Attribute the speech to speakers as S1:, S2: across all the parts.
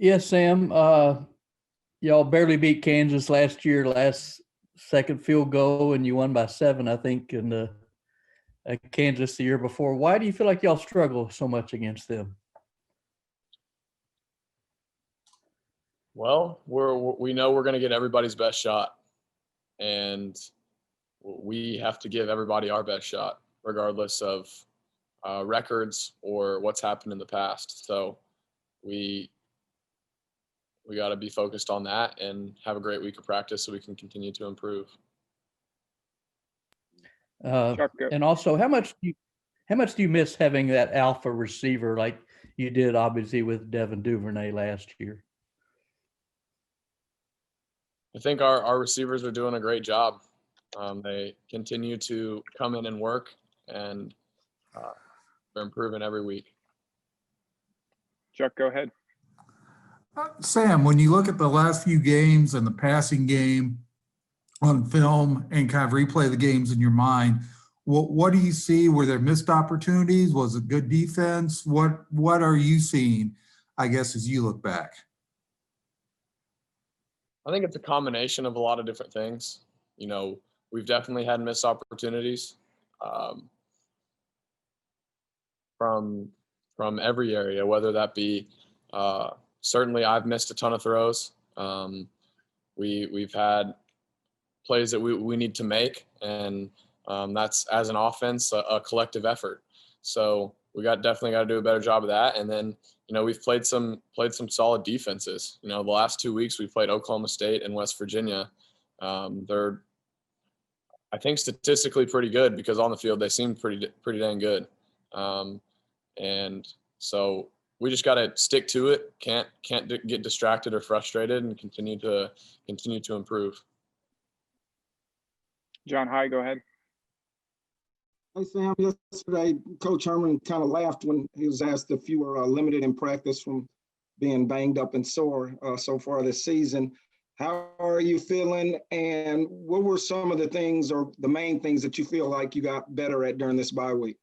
S1: Yes, Sam. Y'all barely beat Kansas last year, last second field goal, and you won by 7, I think, in the Kansas the year before. Why do you feel like y'all struggle so much against them?
S2: Well, we know we're going to get everybody's best shot, and we have to give everybody our best shot, regardless of records or what's happened in the past. So we got to be focused on that and have a great week of practice so we can continue to improve.
S1: And also, how much do you miss having that alpha receiver like you did, obviously, with Devin Duvernay last year?
S2: I think our receivers are doing a great job. They continue to come in and work, and they're improving every week.
S3: Chuck, go ahead.
S4: Sam, when you look at the last few games and the passing game on film and kind of replay the games in your mind, what do you see? Were there missed opportunities? Was it good defense? What are you seeing, I guess, as you look back?
S2: I think it's a combination of a lot of different things. We've definitely had missed opportunities from every area, whether that be certainly I've missed a ton of throws. We've had plays that we need to make, and that's, as an offense, a collective effort. So we definitely got to do a better job of that. And then we've played some solid defenses. The last 2 weeks we played Oklahoma State and West Virginia. They're, I think, statistically pretty good because on the field they seem pretty dang good. And so we just got to stick to it. Can't get distracted or frustrated, and continue to improve.
S3: John High, go ahead.
S5: Hey, Sam, yesterday, Coach Herman kind of laughed when he was asked if you were limited in practice from being banged up and sore so far this season. How are you feeling, and what were some of the things or the main things that you feel like you got better at during this bye week?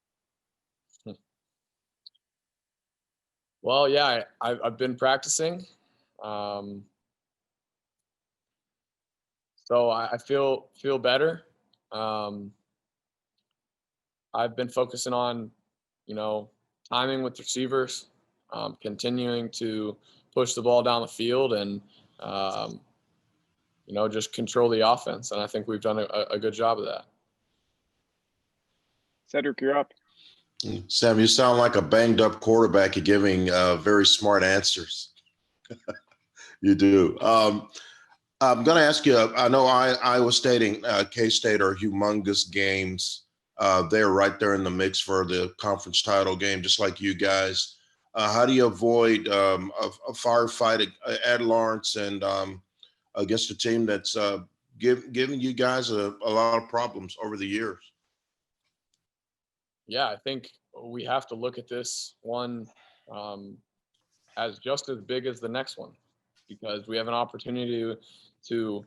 S2: Well, yeah, I've been practicing. So I feel better. I've been focusing on, timing with receivers, continuing to push the ball down the field, and, just control the offense. And I think we've done a good job of that.
S3: Cedric, you're up.
S6: Sam, you sound like a banged up quarterback. You're giving very smart answers. You do. I'm going to ask you, I know Iowa State and K-State are humongous games. They're right there in the mix for the conference title game, just like you guys. How do you avoid a firefight at Lawrence and against a team that's giving you guys a lot of problems over the years?
S2: Yeah, I think we have to look at this one as just as big as the next one, because we have an opportunity to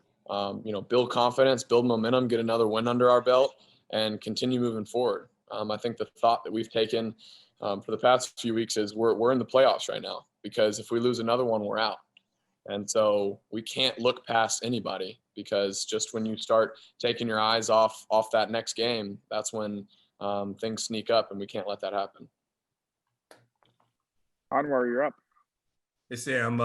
S2: build confidence, build momentum, get another win under our belt, and continue moving forward. I think the thought that we've taken for the past few weeks is we're in the playoffs right now, because if we lose another one, we're out. And so we can't look past anybody, because just when you start taking your eyes off that next game, that's when things sneak up, and we can't let that happen.
S3: Anwar, you're up.
S7: Hey, Sam,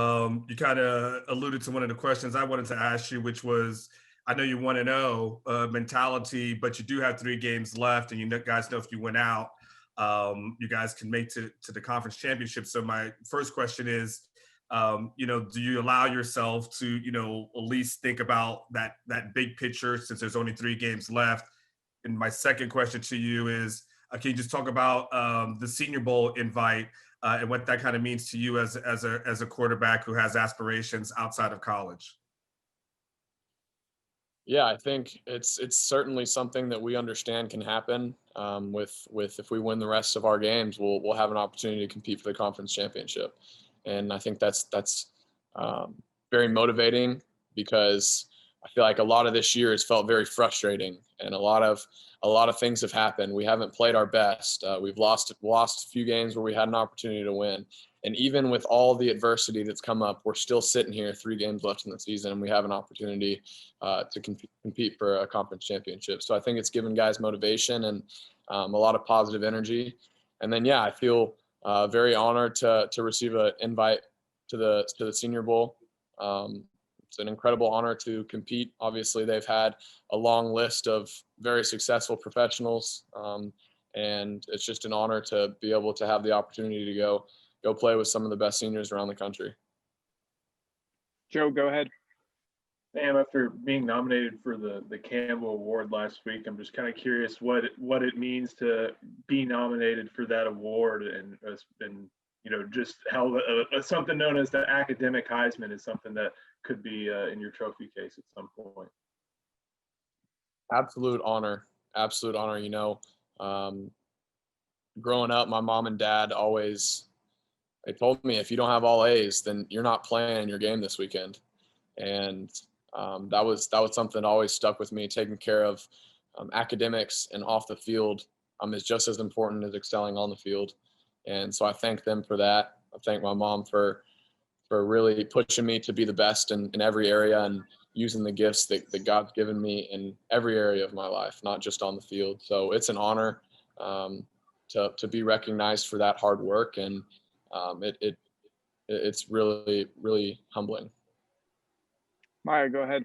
S7: you kind of alluded to one of the questions I wanted to ask you, which was, I know you want to know mentality, but you do have 3 games left, and you guys know if you win out, you guys can make to the conference championship. So my first question is, do you allow yourself to, at least think about that big picture since there's only 3 games left? And my second question to you is, can you just talk about the Senior Bowl invite and what that kind of means to you as a quarterback who has aspirations outside of college?
S2: Yeah, I think it's certainly something that we understand can happen. With if we win the rest of our games, we'll have an opportunity to compete for the conference championship, and I think that's very motivating, because I feel like a lot of this year has felt very frustrating, and a lot of things have happened. We haven't played our best. We've lost a few games where we had an opportunity to win, And even with all the adversity that's come up, we're still sitting here 3 games left in the season, and we have an opportunity to compete for a conference championship. So I think it's given guys motivation and a lot of positive energy. And then, yeah, I feel very honored to receive an invite to the Senior Bowl. It's an incredible honor to compete. Obviously, they've had a long list of very successful professionals, and it's just an honor to be able to have the opportunity to go play with some of the best seniors around the country.
S3: Joe, go ahead.
S8: Sam, after being nominated for the Campbell Award last week, I'm just kind of curious what it means to be nominated for that award, and just how something known as the academic Heisman is something that could be in your trophy case at some point.
S2: Absolute honor. Growing up, my mom and dad they told me, if you don't have all A's, then you're not playing your game this weekend. And that was something that always stuck with me. Taking care of academics and off the field is just as important as excelling on the field. And so I thank them for that. I thank my mom for really pushing me to be the best in every area and using the gifts that God's given me in every area of my life, not just on the field. So it's an honor to be recognized for that hard work, and it's really, really humbling.
S3: Maya, go ahead.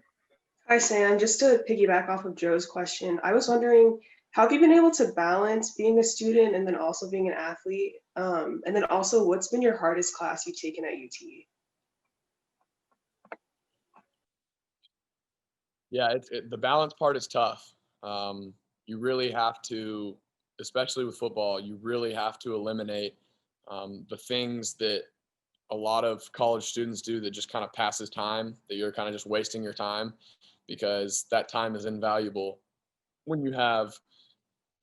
S9: Hi, Sam. Just to piggyback off of Joe's question, I was wondering, how have you been able to balance being a student and then also being an athlete? And then also, what's been your hardest class you've taken at UT?
S2: Yeah, the balance part is tough. You really have to, especially with football, you really have to eliminate the things that a lot of college students do that just kind of passes time, that you're kind of just wasting your time, because that time is invaluable when you have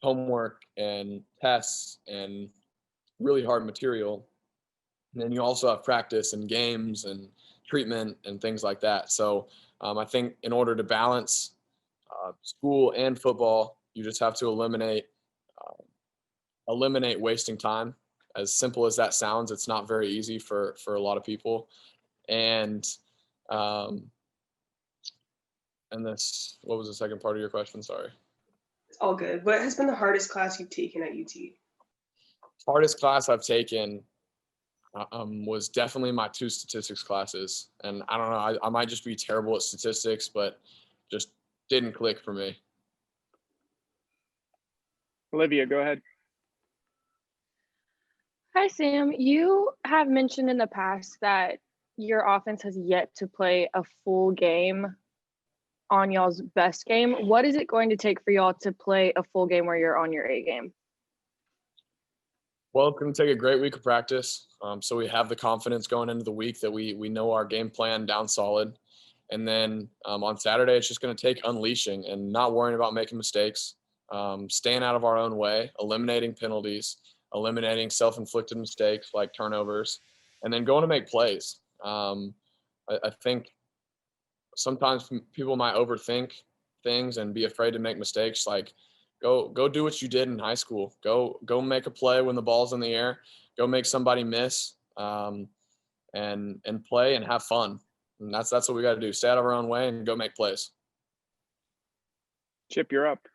S2: homework and tests and really hard material. And then you also have practice and games and treatment and things like that. So I think in order to balance school and football, you just have to eliminate wasting time. As simple as that sounds, it's not very easy for a lot of people. And this, what was the second part of your question? Sorry.
S9: It's all good. What has been the hardest class you've taken at UT?
S2: Hardest class I've taken was definitely my 2 statistics classes. And I don't know, I might just be terrible at statistics, but just didn't click for me.
S3: Olivia, go ahead.
S10: Hi, Sam. You have mentioned in the past that your offense has yet to play a full game on y'all's best game. What is it going to take for y'all to play a full game where you're on your A game?
S2: Well, it's going to take a great week of practice. So we have the confidence going into the week that we know our game plan down solid. And then on Saturday, it's just going to take unleashing and not worrying about making mistakes, staying out of our own way, eliminating penalties, eliminating self-inflicted mistakes like turnovers, and then going to make plays. I think sometimes people might overthink things and be afraid to make mistakes. Like, go do what you did in high school. Go make a play when the ball's in the air. Go make somebody miss, and play and have fun. And that's what we got to do. Stay out of our own way and go make plays.
S3: Chip, you're up.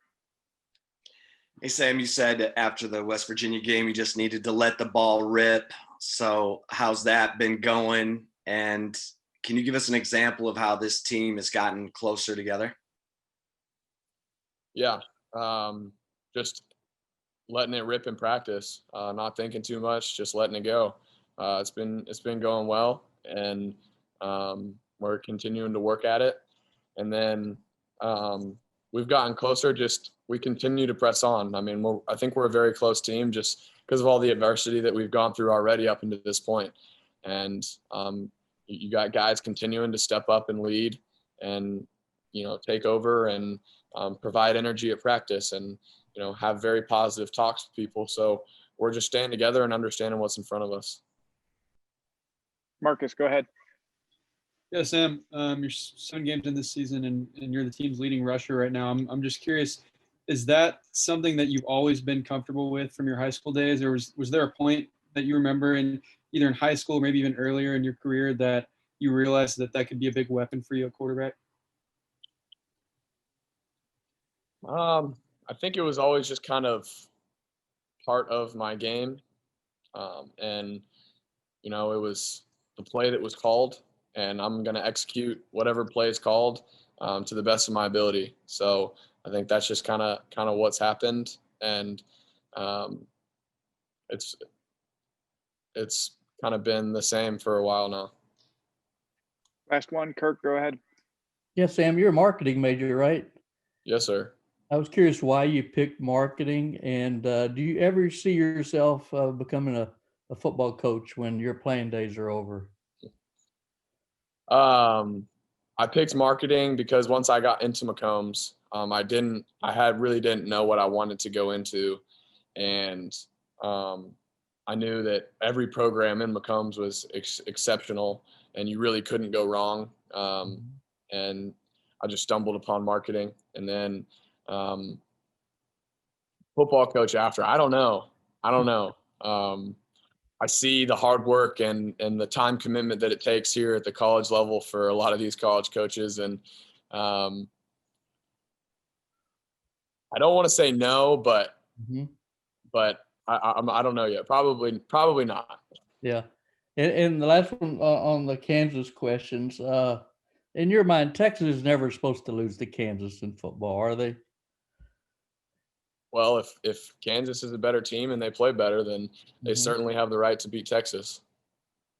S11: Hey, Sam, you said after the West Virginia game, you just needed to let the ball rip. So how's that been going? And can you give us an example of how this team has gotten closer together?
S2: Yeah. Just letting it rip in practice, not thinking too much, just letting it go. It's been going well, and we're continuing to work at it. And then we've gotten closer. Just we continue to press on. I mean, I think we're a very close team just because of all the adversity that we've gone through already up into this point. And you got guys continuing to step up and lead, and take over and provide energy at practice, and have very positive talks with people. So we're just staying together and understanding what's in front of us.
S3: Marcus, go ahead.
S12: Yeah, Sam, you're 7 games in this season, and you're the team's leading rusher right now. I'm just curious, is that something that you've always been comfortable with from your high school days, or was there a point that you remember in either in high school or maybe even earlier in your career that you realized that that could be a big weapon for you at quarterback?
S2: I think it was always just kind of part of my game. And, it was the play that was called, and I'm going to execute whatever play is called to the best of my ability. So I think that's just kind of what's happened. And it's kind of been the same for a while now.
S3: Last one, Kirk, go ahead.
S1: Yeah, Sam, you're a marketing major, right?
S2: Yes, sir.
S1: I was curious why you picked marketing, and do you ever see yourself becoming a football coach when your playing days are over?
S2: I picked marketing because once I got into McCombs, I really didn't know what I wanted to go into. And I knew that every program in McCombs was exceptional and you really couldn't go wrong. And I just stumbled upon marketing, and then football coach after. I don't know. I see the hard work and the time commitment that it takes here at the college level for a lot of these college coaches. And I don't want to say no, but I don't know yet. Probably not.
S1: Yeah. And the last one on the Kansas questions, in your mind, Texas is never supposed to lose to Kansas in football, are they?
S2: Well, if Kansas is a better team and they play better, then they certainly have the right to beat Texas.